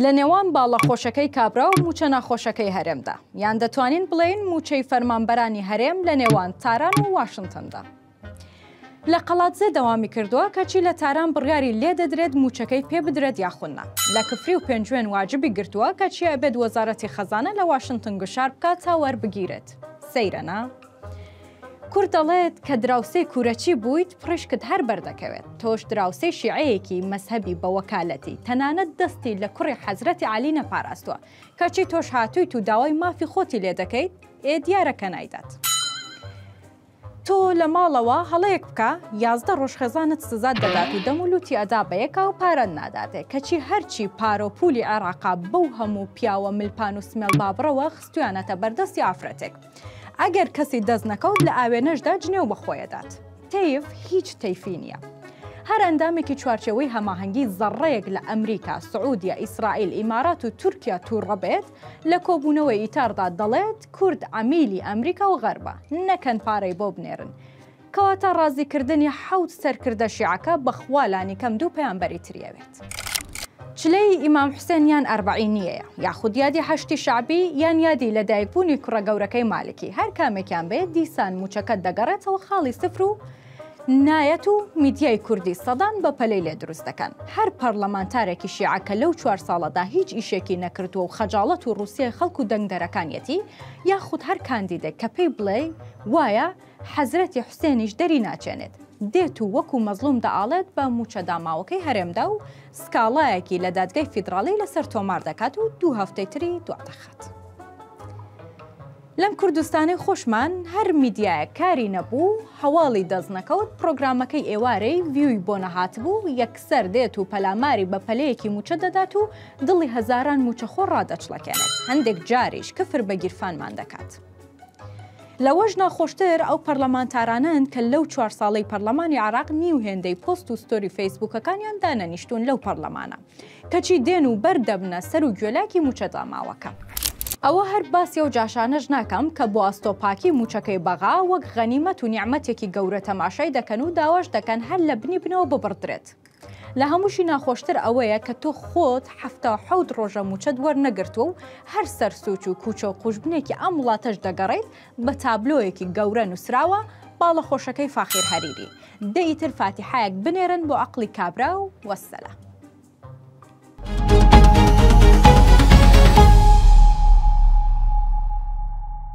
لە نێوان باڵەخۆشەکەی کابرا و موچە ناخۆشەکەی هەرێمدا یان دەتوانین بڵێین موچەی فەرمانبەرانی هەرێم لە نێوان تاران و واشنتندا. لە قەڵاتزێ دەوامی کردووە کەچی لە تاران بڕیاری لێ دەدرێت موچەکەی پێ بدرێت یاخوننا. لە کفری و پێنجوێن واجبی گرتووە کەچی ئەبێت وەزارەتی خەزانە لە واشنتن گشار بکات تا وەربگیرێت. سەیرەنا؟ کورد دەڵێت کە دراوسەی کوورەچی بوویت پڕیشکت هەر بەردەکەوێت. تۆش دراوسەی شیعەیەکی مەزهەبی بە وەکالەتی تەنانەت دەستی لە کوڕی حەزرەتی عەلی نەپاراستووە کەچی تۆش هاتوویت و داوای مافی خۆتی لێ دەکەیت دیارەکە نایدات. تۆ لە ماڵەوە هەڵەیەک بکە 11 ڕۆژ خێزانت سزات دەدات و دەم و لوتی ئەدا بەیەکە و پارەت ناداتێ کەچی هەرچی پارە و پولی عێراقا بەو هەموو پیاوە ملپان و سمێڵ بابڕەوە خستویانەتە بەردەستی ئافرەتێک. ئەگەر کەسی دەست نەکەوت لە ئاوێنەشدا جنێو بەخۆیەدات. تەیف هیچ تەیفی نییە. هەر ئەندامێکی چوارچەوەی هەماهەنگی زەڕەیەک لە ئەمریکا، سعودیا، ئیسرائیل، ئیمارات و تورکیا تووڕەبێت لە کۆبوونەوەی ئیتاردا دەڵێت کورد عەمیلی ئەمریکا و غەربە نەکەن پارەی بۆ بنێرن. کەواتە ڕازیکردنی 7 سەرکردە شیعەکە بەخوالانی کەم دوو پەیامبەری تریەوێت. چلەی ئیمام حوسێن یان ئەربعینیەیە یاخود یادی هەشتی شعبی یان یادی لە دایکبوونی کوڕە گەورەکەی مالکی هەر کامێکیان بێت دیسان موچەکەت دەگەڕێتەوە خاڵی سفر و نایەت و میدیای کوردی سەدان بە پەلەی لێ دروست دەکەن. هەر پەرلەمانتارێکی شیعەکە لەو 4 ساڵەدا هیچ ئیشێکی نەکردووە و خەجاڵەت و ڕووسیای خەڵک و دەنگدەرەکانیەتی یاخود هەر کاندیدێک کە پێی بڵێ وایە حەزرەتی حوسێنیش دەری ناچێنێت دێت و وەکو مەزلوم دەئاڵێت بە موچە داماوەکەی هەرێمدا و سکاڵایەکی لە دادگای فیدراڵی لەسەر تۆمار دەکات و 2 هەفتەی تری دواتەخات. لەم کوردستانی خۆشمان هەر میدیایە کاری نەبوو هەواڵی دەست نەکەوت پرۆگرامەکەی ئێوارەی ڤیوی بۆ نەهات بوو یەکسەر دێت و پەلاماری بە پەلەیەکی موچە دەدات و دڵی هەزاران موچەخۆر ڕادەچڵەکێنێت. هەندێک جاریش کفر بە گیرفانمان دەکات. لەوەش ناخۆشتر ئەو پەرلەمانتارانن کە لەو 4 ساڵەی پەرلەمانی عێراق نیو هێندەی پۆست و ستۆری فەیسبووکەکانیان دانەنیشتون لەو پەرلەمانە کەچی دێن و بەردەبنە سەر و گوێلاکی موچە داماوەکە. ئەوە هەر باسی و جاشانەش ناکەم کە بۆ ئەستۆپاکی موچەکەی بەغا وەک غەنیمەت و نیعمەتێکی گەورە تەماشای دەکەن و داواش دەکەن هەر لە بنی بنەوە ببڕدرێت. لە هەمووشی ناخۆشتر ئەوەیە کە تۆ خۆت 77 ڕۆژە موچەت وەرنەگرتووە و هەر سەرسوچ و کوچە و قوشبنێکی ئەم وڵاتەش دەگەڕێت بە تابلۆیەکی گەورە نووسراوە باڵەخۆشەکەی فاخیر هەریری. دەیتر فاتیحایەک بنێرن بۆ عەقڵی کابرا و وەسسەلام.